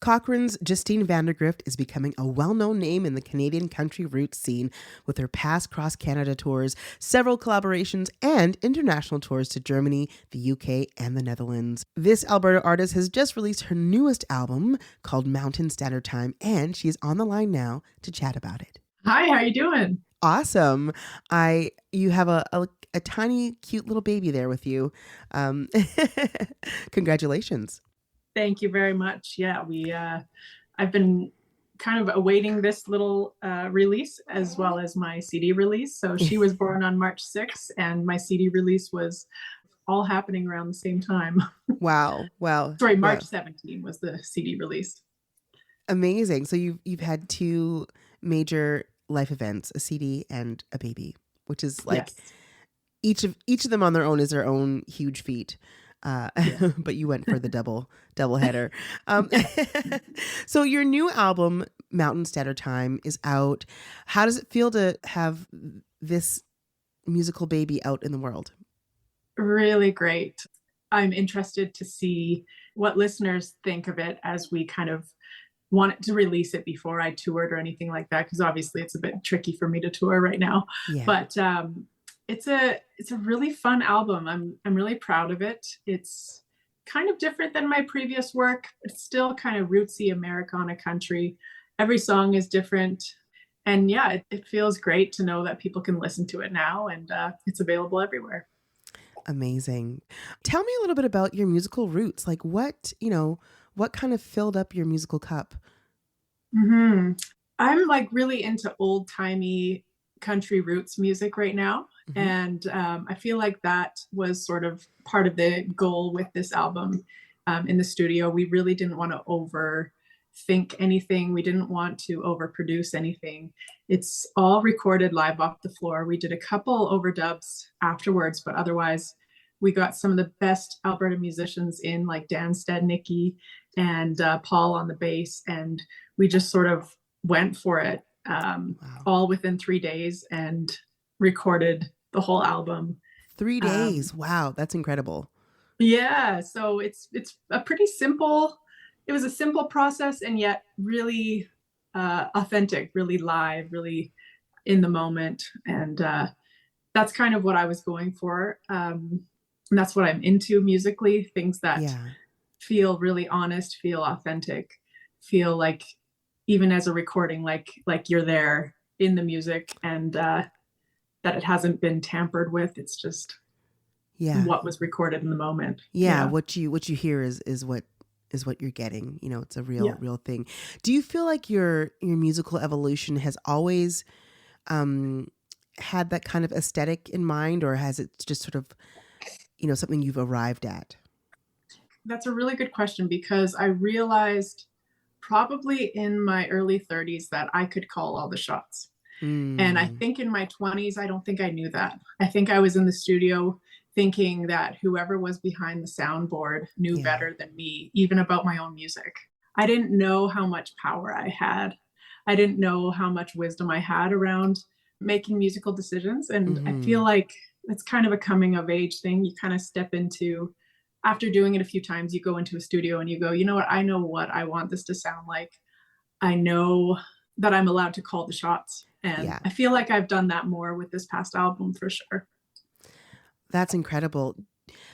Cochrane's Justine Vandergrift is becoming a well-known name in the Canadian country roots scene with her past cross-Canada tours, several collaborations, and international tours to Germany, the UK, and the Netherlands. This Alberta artist has just released her newest album called Mountain Standard Time, and she's on the line now to chat about it. Hi, how you doing? Awesome. You have a tiny, cute little baby there with you. Um, Congratulations. Thank you very much. Yeah, I've been kind of awaiting this little release as well as my CD release. So she was born on March 6th and my CD release was all happening around the same time. Wow. Wow. Sorry, Wow. March 17 was the CD release. Amazing. So you've had two major life events, a CD and a baby, which is like Yes. each of them on their own is their own huge feat. But you went for the double header. So your new album, Mountain Standard Time, is out. How does it feel to have this musical baby out in the world? Really great. I'm interested to see what listeners think of it as we kind of wanted to release it before I toured or anything like that, because obviously it's a bit tricky for me to tour right now. Yeah. But it's a really fun album. I'm really proud of it. It's kind of different than my previous work. It's still kind of rootsy Americana country. Every song is different. And yeah, it feels great to know that people can listen to it now, and it's available everywhere. Amazing. Tell me a little bit about your musical roots. Like what kind of filled up your musical cup? Mm-hmm. I'm like really into old timey country roots music right now. Mm-hmm. And I feel like that was sort of part of the goal with this album. In the studio, we really didn't want to overthink anything. We didn't want to overproduce anything. It's all recorded live off the floor. We did a couple overdubs afterwards, but otherwise we got some of the best Alberta musicians in, like Dan Stednicki and Paul on the bass. And we just sort of went for it Wow. all within 3 days and recorded the whole album. 3 days. Wow. That's incredible. Yeah. So it's a pretty simple, it was a simple process and yet really authentic, really live, really in the moment. And that's kind of what I was going for. And that's what I'm into musically, things that feel really honest, feel authentic, feel like even as a recording, like you're there in the music, and that it hasn't been tampered with. It's just what was recorded in the moment. What you hear is what you're getting. It's a real thing. Do you feel like your musical evolution has always had that kind of aesthetic in mind, or has it just sort of something you've arrived at? That's a really good question, because I realized probably in my early 30s that I could call all the shots. And I think in my 20s, I don't think I knew that. I think I was in the studio thinking that whoever was behind the soundboard knew better than me, even about my own music. I didn't know how much power I had. I didn't know how much wisdom I had around making musical decisions. And I feel like it's kind of a coming of age thing. You kind of step into, after doing it a few times, you go into a studio and you go, you know what, I know what I want this to sound like. I know that I'm allowed to call the shots. And I feel like I've done that more with this past album for sure. That's incredible.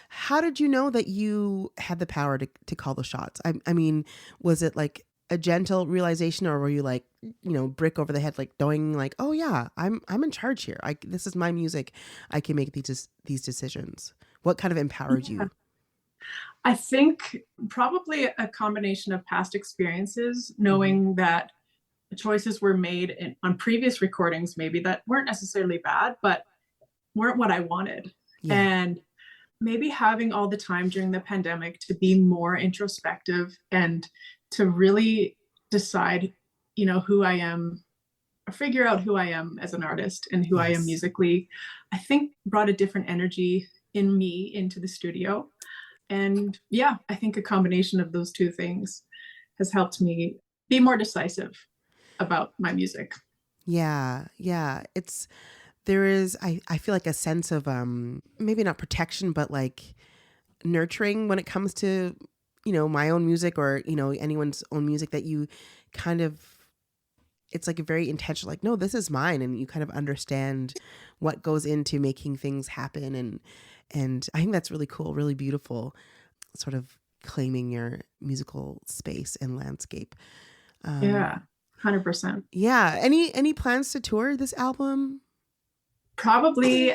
How did you know that you had the power to call the shots? I mean, was it like a gentle realization, or were you like, brick over the head, like knowing like, oh yeah, I'm in charge here. This is my music. I can make these decisions. What kind of empowered you? I think probably a combination of past experiences, knowing that choices were made on previous recordings, maybe that weren't necessarily bad, but weren't what I wanted. And maybe having all the time during the pandemic to be more introspective and to really decide, who I am, or figure out who I am as an artist and who I am musically, I think brought a different energy in me into the studio. And I think a combination of those two things has helped me be more decisive about my music. Yeah. There is, I feel like a sense of maybe not protection, but like nurturing when it comes to my own music or, anyone's own music that you kind of, it's like a very intentional, like, no, this is mine. And you kind of understand what goes into making things happen. And I think that's really cool, really beautiful, sort of claiming your musical space and landscape. Yeah, 100%. Yeah. Any plans to tour this album? Probably.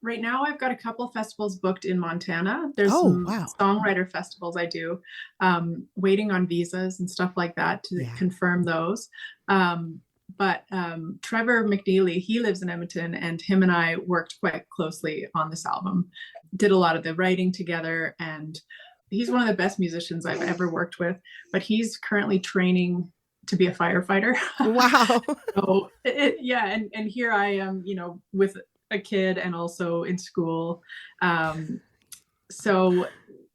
Right now I've got a couple festivals booked in Montana. There's Oh, some wow. songwriter festivals I do, waiting on visas and stuff like that to confirm those. But Trevor McNeely, he lives in Edmonton, and him and I worked quite closely on this album, did a lot of the writing together, and he's one of the best musicians I've ever worked with, but he's currently training to be a firefighter. Wow. So and here I am, with a kid and also in school. So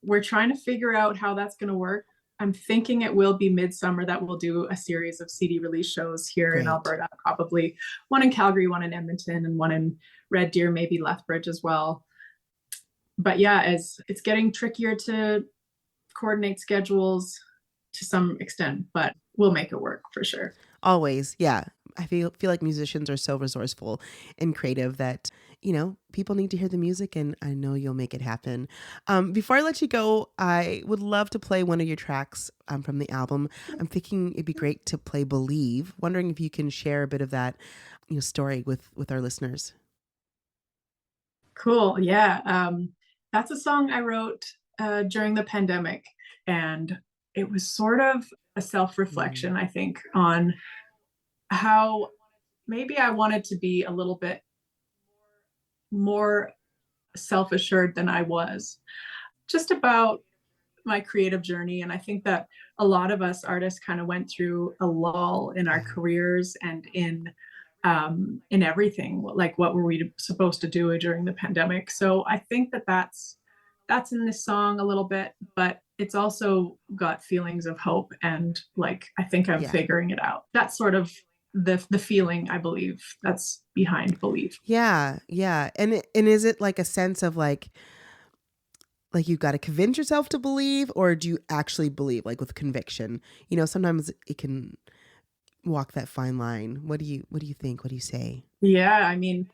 we're trying to figure out how that's going to work. I'm thinking it will be midsummer that we'll do a series of CD release shows here in Alberta, probably one in Calgary, one in Edmonton, and one in Red Deer, maybe Lethbridge as well. But yeah, as it's getting trickier to coordinate schedules to some extent, but we'll make it work for sure. Always. Yeah. I feel like musicians are so resourceful and creative that, people need to hear the music, and I know you'll make it happen. Before I let you go, I would love to play one of your tracks from the album. I'm thinking it'd be great to play Believe. Wondering if you can share a bit of that, story with our listeners. Cool. Yeah. That's a song I wrote during the pandemic, and it was sort of a self-reflection, I think, on how maybe I wanted to be a little bit more self-assured than I was, just about my creative journey. And I think that a lot of us artists kind of went through a lull in our careers and in everything. Like, what were we supposed to do during the pandemic? So I think that that's in this song a little bit, but it's also got feelings of hope and like, I think I'm figuring it out. That's sort of the feeling, I believe, that's behind Believe. Yeah. And is it like a sense of like you've got to convince yourself to believe, or do you actually believe, like with conviction? Sometimes it can walk that fine line. What do you think? What do you say? Yeah, I mean,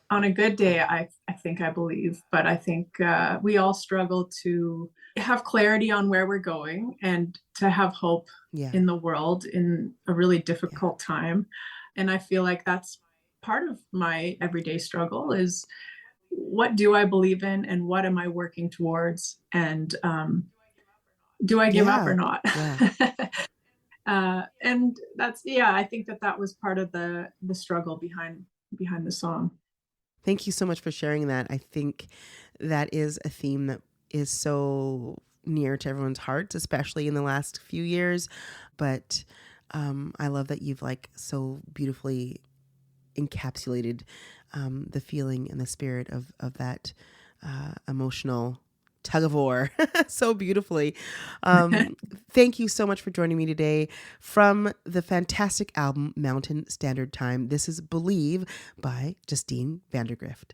on a good day, I think I believe, but I think we all struggle to have clarity on where we're going and to have hope in the world in a really difficult time. And I feel like that's part of my everyday struggle is, what do I believe in and what am I working towards? And do I give up or not? And that's, I think that was part of the struggle behind the song. Thank you so much for sharing that. I think that is a theme that is so near to everyone's hearts, especially in the last few years. But I love that you've like so beautifully encapsulated the feeling and the spirit of that emotional tug of war so beautifully. Thank you so much for joining me today. From the fantastic album Mountain Standard Time, this is Believe by Justine 𝗵𝗲𝗺.